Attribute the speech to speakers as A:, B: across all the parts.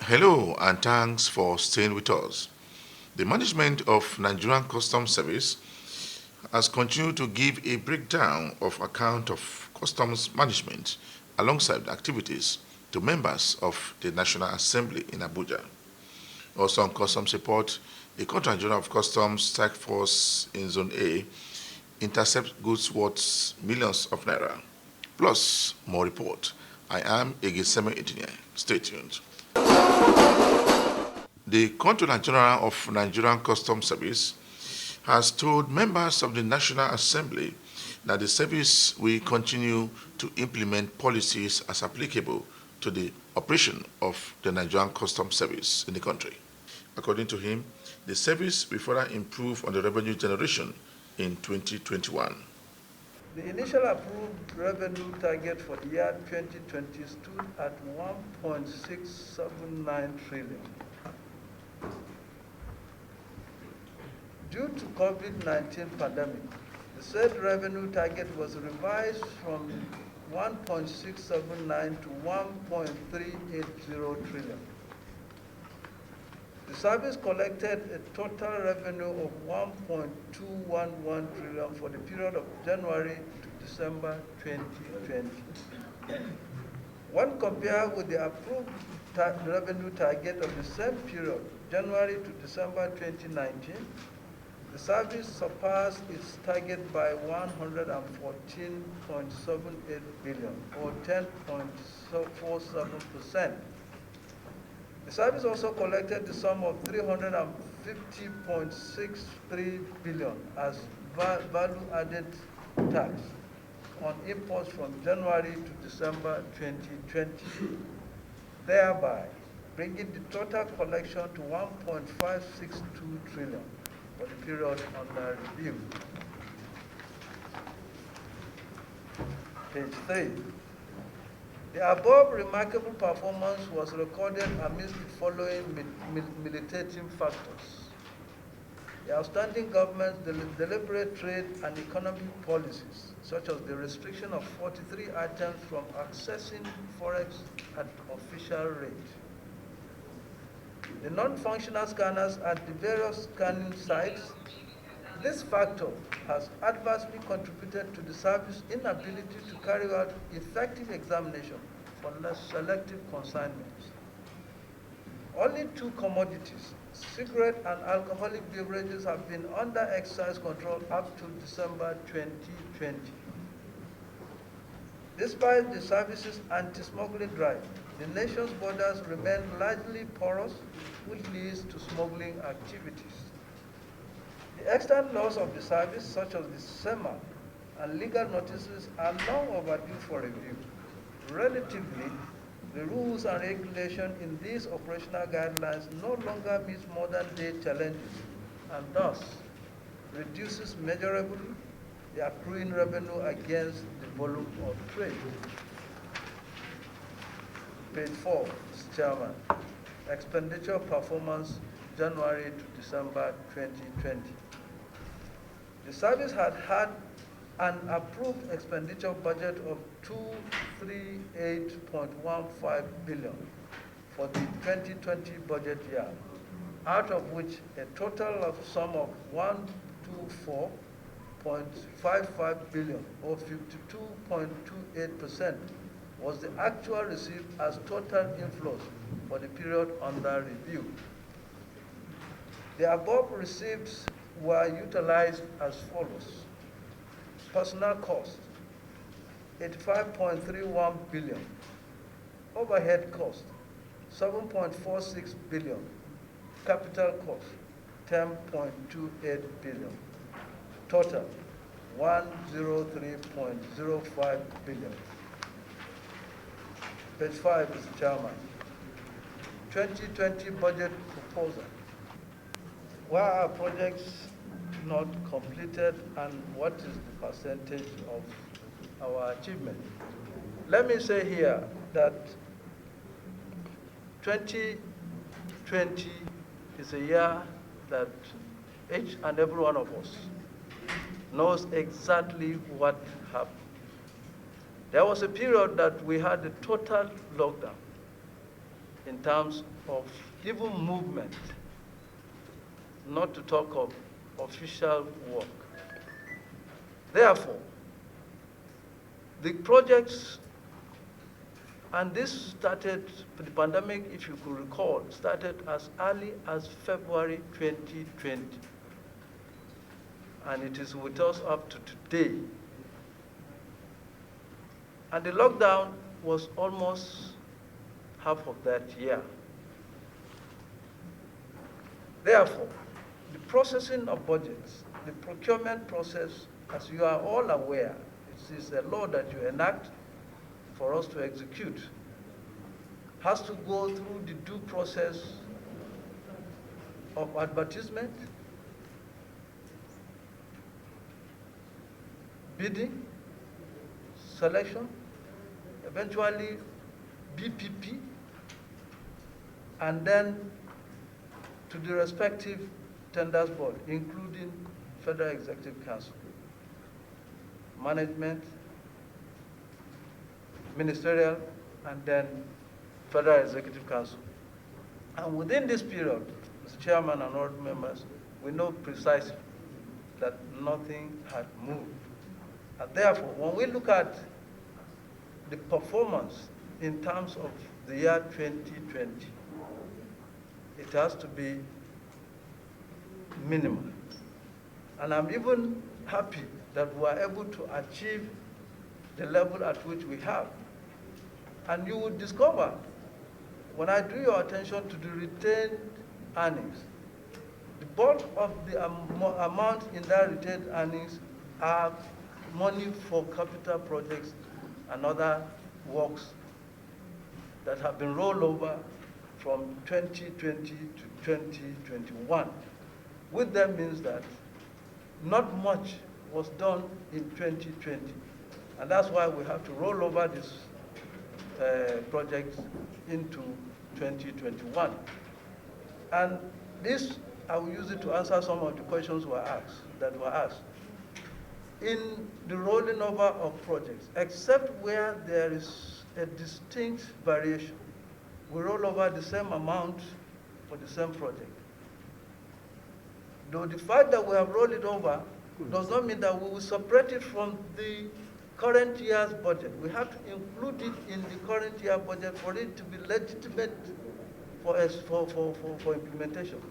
A: Hello and thanks for staying with us. The management of Nigerian Customs Service has continued to give a breakdown of account of customs management alongside activities to members of the National Assembly in Abuja. Also on customs report, a Contract General of Customs Task Force in Zone A intercepts goods worth millions of naira. Plus, more report. I am Egiseme Engineer. Stay tuned. The Controller General of Nigerian Customs Service has told members of the National Assembly that the service will continue to implement policies as applicable to the operation of the Nigerian Customs Service in the country. According to him, the service will further improve on the revenue generation in 2021.
B: The initial approved revenue target for the year 2020 stood at 1.679 trillion. Due to COVID-19 pandemic, the said revenue target was revised from 1.679 to 1.380 trillion. The service collected a total revenue of 1.211 trillion for the period of January to December 2020. When compared with the approved revenue target of the same period, January to December 2019, the service surpassed its target by 114.78 billion, or 10.47%. The service also collected the sum of 350.63 billion as value-added tax on imports from January to December 2020, thereby bringing the total collection to 1.562 trillion for the period under review. Page 3. The above remarkable performance was recorded amidst the following militating factors: the outstanding government's deliberate trade and economic policies, such as the restriction of 43 items from accessing forex at official rate, the non-functional scanners at the various scanning sites. This factor has adversely contributed to the service's inability to carry out effective examination for less selective consignments. Only two commodities, cigarette and alcoholic beverages, have been under excise control up to December 2020. Despite the service's anti-smuggling drive, the nation's borders remain largely porous, which leads to smuggling activities. The extant laws of the service, such as the SEMA and legal notices, are long overdue for review. Relatively, the rules and regulations in these operational guidelines no longer meet modern-day challenges and thus reduces measurably the accruing revenue against the volume of trade. Page 4, Mr. Chairman. Expenditure performance January to December 2020. The service had an approved expenditure budget of 238.15 billion for the 2020 budget year, out of which a total of sum of 124.55 billion, or 52.28%, was the actual received as total inflows for the period under review. The above receipts were utilized as follows: personnel cost, 85.31 billion; overhead cost, 7.46 billion; capital cost, 10.28 billion; total, 103.05 billion. Page 5, Mr. Chairman. 2020 budget proposal. Why are projects not completed, and what is the percentage of our achievement? Let me say here that 2020 is a year that each and every one of us knows exactly what happened. There was a period that we had a total lockdown. in terms of even movement, not to talk of official work. Therefore, the projects, and this started, the pandemic, if you could recall, started as early as February 2020. And it is with us up to today. And the lockdown was almost half of that year. Therefore, the processing of budgets, the procurement process, as you are all aware, it is a law that you enact for us to execute, has to go through the due process of advertisement, bidding, selection, eventually BPP, and then to the respective tenders board, including Federal Executive Council, management, ministerial, and then Federal Executive Council. And within this period, Mr. Chairman and all members, we know precisely that nothing had moved. And therefore, when we look at the performance in terms of the year 2020, it has to be minimal. And I'm even happy that we are able to achieve the level at which we have. And you will discover, when I drew your attention to the retained earnings, the bulk of the amount in that retained earnings are money for capital projects and other works that have been rolled over from 2020 to 2021. Which then means that not much was done in 2020. And that's why we have to roll over this project into 2021. And this, I will use it to answer some of the questions that were asked. In the rolling over of projects, except where there is a distinct variation, we roll over the same amount for the same project. Though the fact that we have rolled it over does not mean that we will separate it from the current year's budget. We have to include it in the current year budget for it to be legitimate for implementation.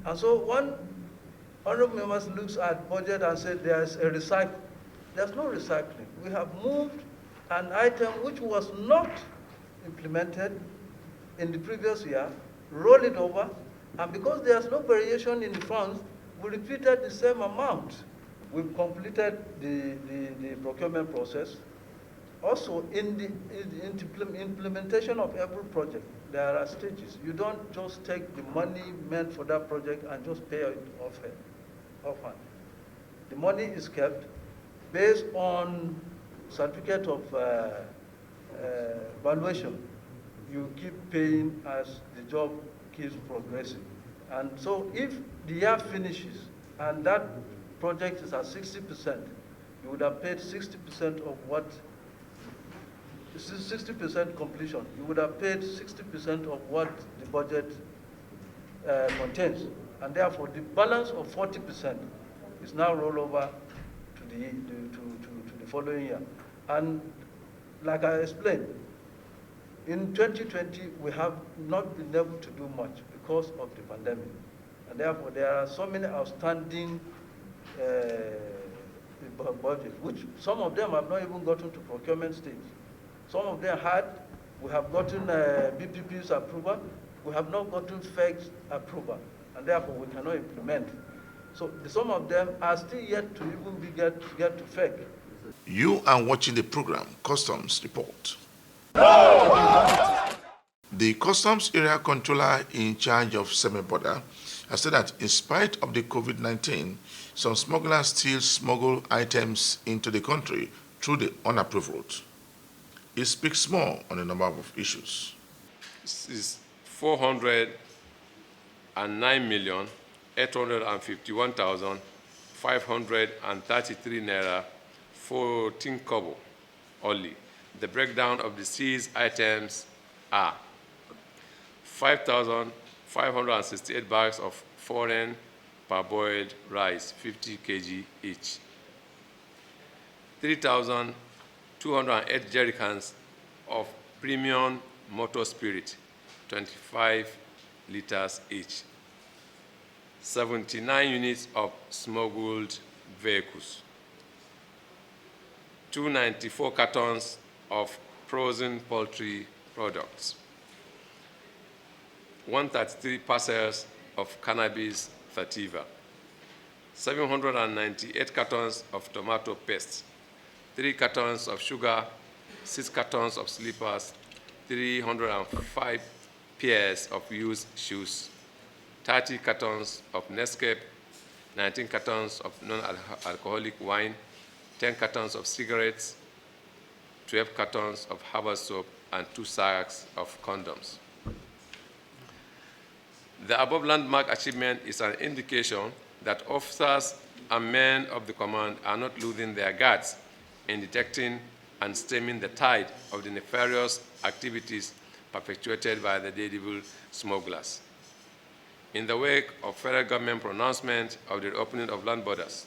B: And so one honorable members looks at budget and says there's a recycle. There's no recycling. We have moved an item which was not implemented in the previous year, roll it over, and because there's no variation in the funds, we repeated the same amount. We've completed the procurement process. Also, in the implementation of every project, there are stages. You don't just take the money meant for that project and just pay it offhand. The money is kept based on certificate of valuation. You keep paying as the job keeps progressing. And so if the year finishes and that project is at 60%, you would have paid 60% of what, 60% completion. You would have paid 60% of what the budget contains. And therefore, the balance of 40% is now rolled over to the following year. And like I explained, in 2020, we have not been able to do much because of the pandemic. And therefore, there are so many outstanding budgets, which some of them have not even gotten to procurement stage. Some of them we have gotten BPP's approval, we have not gotten FEC's approval, and therefore we cannot implement. So some of them are still yet to even get to FEC.
A: You are watching the program Customs Report. The Customs Area Controller in charge of semi-border has said that in spite of the COVID-19, some smugglers still smuggle items into the country through the unapproved route. He speaks more on a number of issues.
C: This is 409,851,533 naira 14 kobo only. The breakdown of the seized items are 5,568 bags of foreign parboiled rice, 50 kg each. 3,208 jerrycans of premium motor spirit, 25 liters each. 79 units of smuggled vehicles. 294 cartons of frozen poultry products. 133 parcels of cannabis sativa. 798 cartons of tomato paste. 3 cartons of sugar, 6 cartons of slippers, 305 pairs of used shoes, 30 cartons of Nescafe, 19 cartons of non-alcoholic wine, 10 cartons of cigarettes, 12 cartons of herbal soap, and 2 sacks of condoms. The above landmark achievement is an indication that officers and men of the command are not losing their guards in detecting and stemming the tide of the nefarious activities perpetuated by the daredevil smugglers. In the wake of federal government pronouncement of the opening of land borders,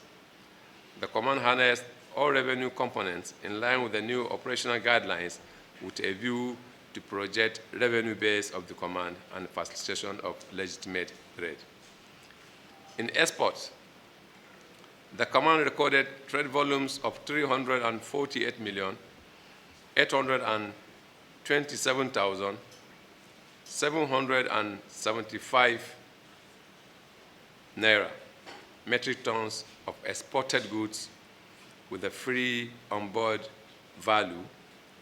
C: the command harnessed all revenue components in line with the new operational guidelines with a view to project revenue base of the command and facilitation of legitimate trade. In exports, the command recorded trade volumes of 348,827,775 naira metric tons of exported goods with a free onboard value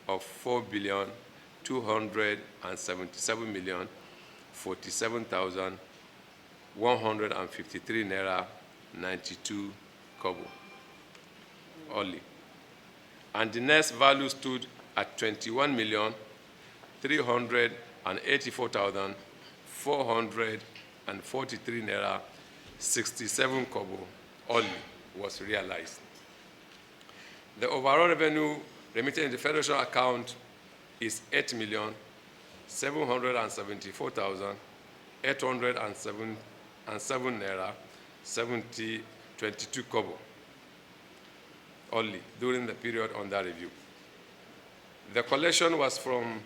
C: of 4,277,047,153 naira 92 kobo only. And the next value stood at 21,384,443 naira 67 kobo only was realized. The overall revenue remitted in the federation account is 8,774,807 naira 22 kobo only during the period under review. The collection was from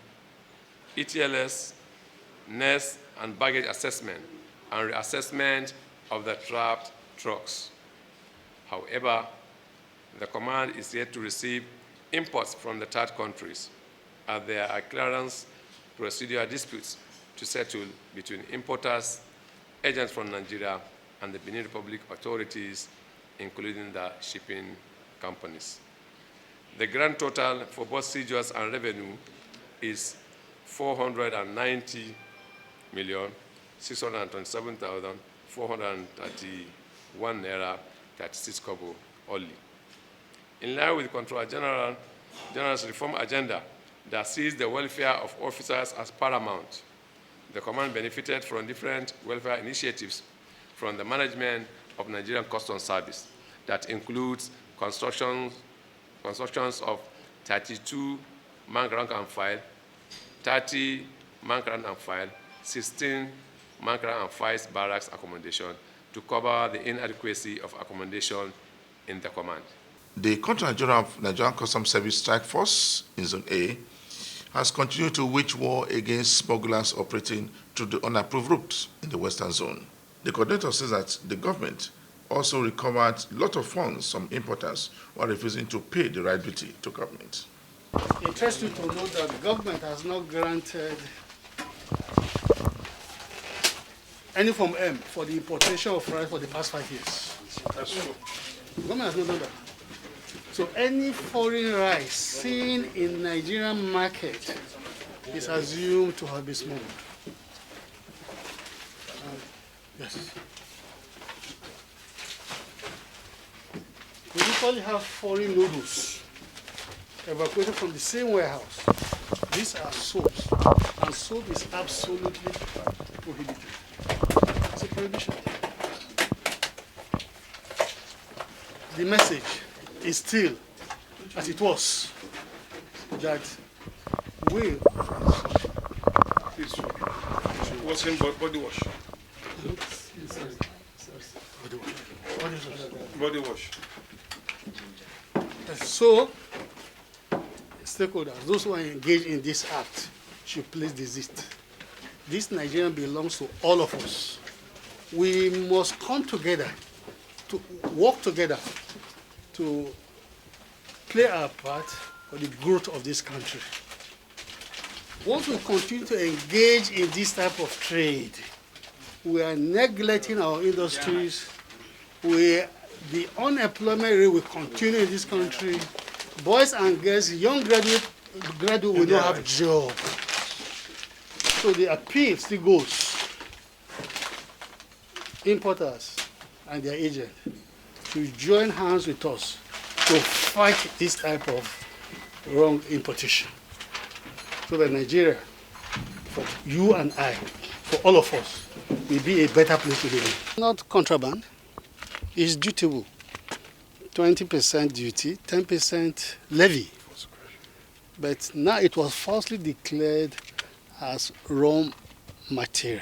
C: ETLS, NES, and baggage assessment and reassessment of the trapped trucks. However, the command is yet to receive imports from the third countries, as there are clearance procedural disputes to settle between importers, agents from Nigeria, and the Benin Republic authorities, including the shipping companies. The grand total for both seizures and revenue is 490,627,431 naira 36 kobo only. In line with the Controller General's reform agenda that sees the welfare of officers as paramount, the command benefited from different welfare initiatives from the management of Nigerian Customs Service that includes constructions of 32 man rank and file, 30 man rank and file, 16 man rank and file barracks accommodation to cover the inadequacy of accommodation in the command.
A: The Controller General of Nigerian Customs Service Strike Force in Zone A has continued to wage war against smugglers operating through the unapproved routes in the Western Zone. The coordinator says that the government also recovered a lot of funds from importers who are refusing to pay the right duty to government.
D: Interesting to note that the government has not granted any Form M for the importation of rice for the past 5 years.
C: That's true.
D: The government has not done that. So any foreign rice seen in Nigerian market is assumed to have been smuggled. Yes. We usually have foreign noodles evacuated from the same warehouse. These are soaps, and soap is absolutely prohibited. It's a prohibition. The message is still, as it was, that we
C: washing body wash. Body wash.
D: So, stakeholders, those who are engaged in this act, should please desist. This Nigerian belongs to all of us. We must come together, to work together, to play our part for the growth of this country. Once we continue to engage in this type of trade, we are neglecting our industries. The unemployment rate will continue in this country. Boys and girls, young graduates will not have jobs. So the appeal still goes. Importers and their agents to join hands with us to fight this type of wrong importation. So that Nigeria, for you and I, for all of us, will be a better place to live. Not contraband, it's dutiable. 20% duty, 10% levy. But now it was falsely declared as raw material.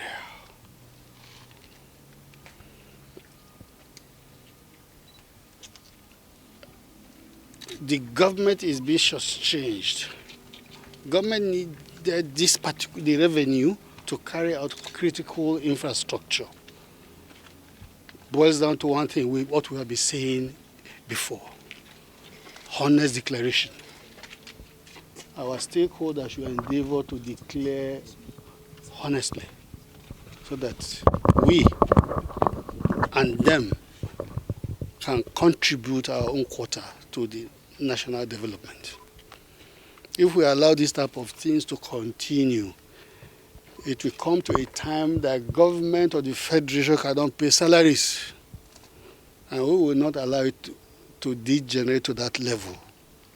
D: The government is being shortchanged. Government needed the revenue to carry out critical infrastructure. Boils down to one thing, what we have been saying before. Honest declaration. Our stakeholders should endeavor to declare honestly so that we and them can contribute our own quota to the national development. If we allow this type of things to continue, it will come to a time that government or the federation cannot pay salaries. And we will not allow it to degenerate to that level,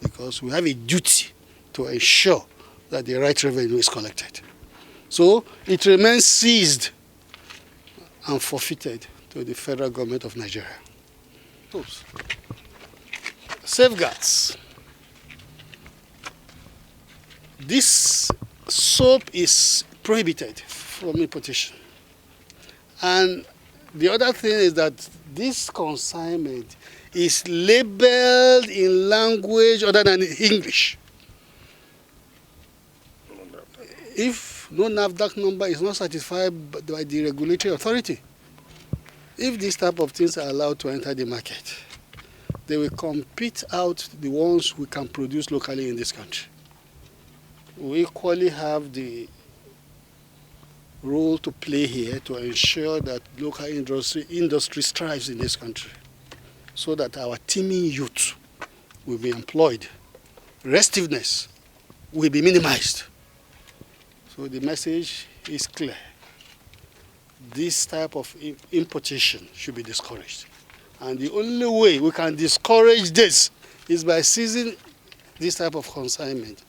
D: because we have a duty to ensure that the right revenue is collected. So it remains seized and forfeited to the federal government of Nigeria. Oops. Safeguards. This soap is prohibited from importation. And the other thing is that this consignment is labeled in language other than English. If no NAFDAC number is not certified by the regulatory authority, if these type of things are allowed to enter the market, they will compete out the ones we can produce locally in this country. We equally have the role to play here to ensure that local industry strives in this country, so that our teeming youth will be employed, restiveness will be minimized. So the message is clear. This type of importation should be discouraged. And the only way we can discourage this is by seizing this type of consignment.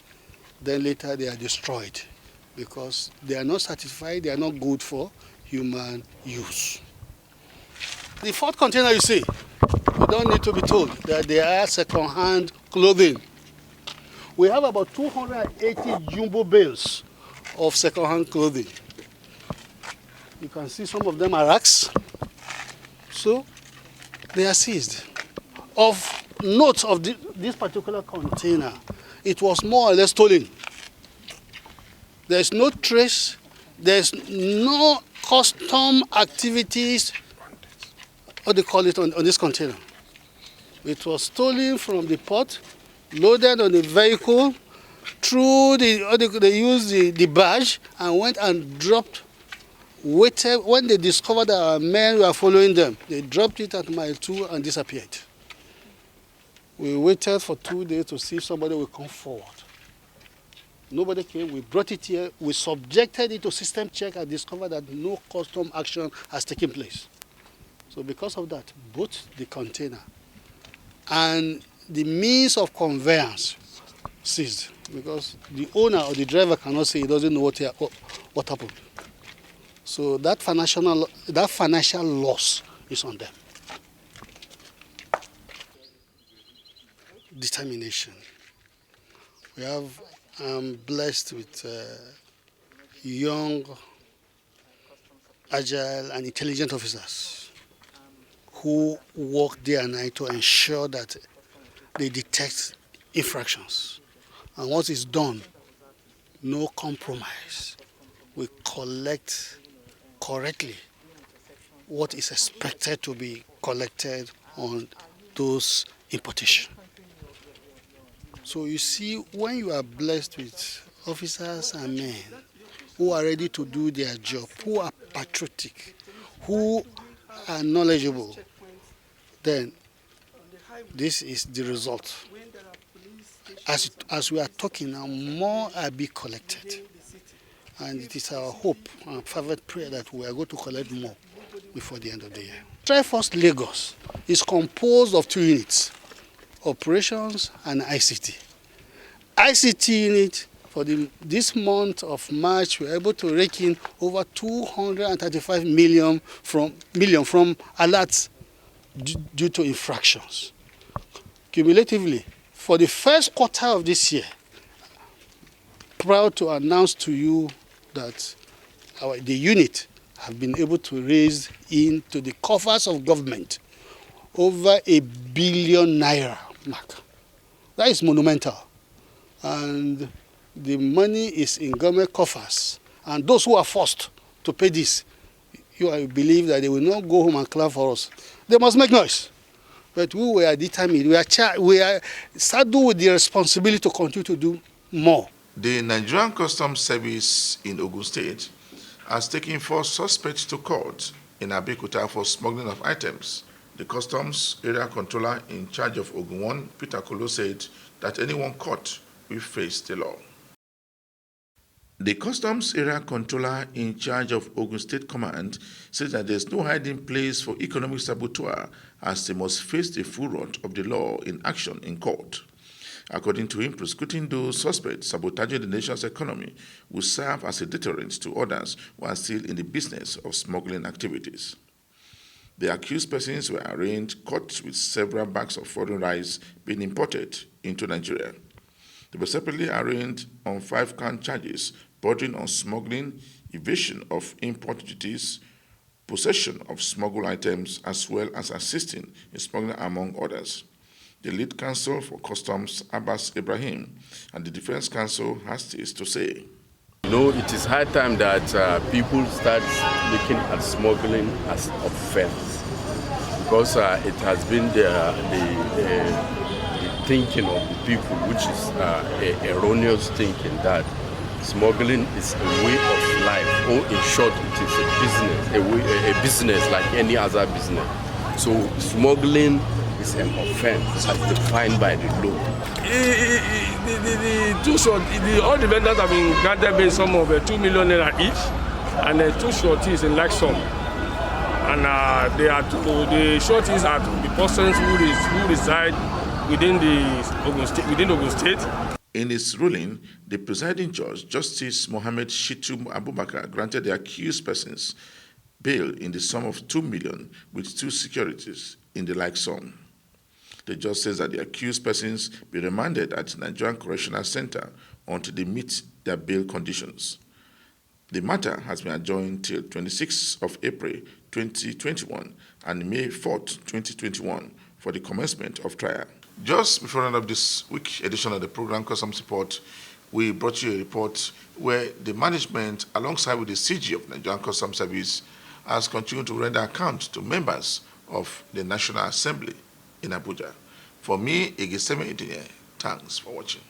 D: Then later they are destroyed because they are not certified, they are not good for human use. The fourth container you see, you don't need to be told that they are second-hand clothing. We have about 280 jumbo bales of second-hand clothing. You can see some of them are racks. So they are seized. Of note of this particular container, it was more or less stolen. There's no trace, there's no custom activities, what do you call it, on this container. It was stolen from the port, loaded on the vehicle, through they used the barge and went and dropped. Waited. When they discovered that our men were following them, they dropped it at mile 2 and disappeared. We waited for 2 days to see if somebody will come forward. Nobody came. We brought it here. We subjected it to system check and discovered that no custom action has taken place. So because of that, both the container and the means of conveyance seized, because the owner or the driver cannot say he doesn't know what happened. So that financial loss is on them. Determination. I'm blessed with young agile and intelligent officers who work day and night to ensure that they detect infractions. And once it's done, no compromise. We collect correctly what is expected to be collected on those importations. So you see, when you are blessed with officers and men who are ready to do their job, who are patriotic, who are knowledgeable, then this is the result. As we are talking now, more are being collected. And it is our hope and fervent prayer that we are going to collect more before the end of the year. TriForce Lagos is composed of 2 units, operations and ICT. ICT unit, for this month of March, we were able to rake in over 235 million from alerts due to infractions. Cumulatively, for the first quarter of this year, proud to announce to you that the unit have been able to raise into the coffers of government over ₦1 billion mark. That is monumental. And the money is in government coffers. And those who are forced to pay this, you believe that they will not go home and clap for us. They must make noise. But we were determined. We are saddled with the responsibility to continue to do more.
A: The Nigerian Customs Service in Ogun State has taken 4 suspects to court in Abeokuta for smuggling of items. The Customs Area Controller in charge of Ogun 1, Peter Kolo, said that anyone caught will face the law. The Customs Area Controller in charge of Ogun State Command said that there is no hiding place for economic saboteur, as they must face the full brunt of the law in action in court. According to him, prosecuting those suspects sabotaging the nation's economy will serve as a deterrent to others who are still in the business of smuggling activities. The accused persons were arraigned, caught with several bags of foreign rice being imported into Nigeria. They were separately arraigned on 5 count charges bordering on smuggling, evasion of import duties, possession of smuggled items, as well as assisting in smuggling, among others. The lead counsel for Customs, Abbas Ibrahim, and the defense counsel has this to say.
E: You know, it is high time that people start looking at smuggling as offense, because it has been the thinking of the people, which is erroneous thinking that smuggling is a way of life, or in short, it is a business like any other business. So smuggling is an offense as defined by the law.
F: All the vendors have been granted a sum of 2 million naira each, and 2 shorties in like sum. And the shorties are the persons who reside within Ogun State.
A: In his ruling, the presiding judge, Justice Mohammed Shitu Abubakar, granted the accused persons bail in the sum of 2 million with 2 securities in the like sum. The judge says that the accused persons be remanded at Nigerian Correctional Center until they meet their bail conditions. The matter has been adjourned till 26th of April 2021 and May 4th, 2021 for the commencement of trial. Just before the end of this week edition of the program Customs Report, we brought you a report where the management, alongside with the CG of Nigerian Customs Service, has continued to render account to members of the National Assembly in Abuja. For me, Igiseme Idinye, thanks for watching.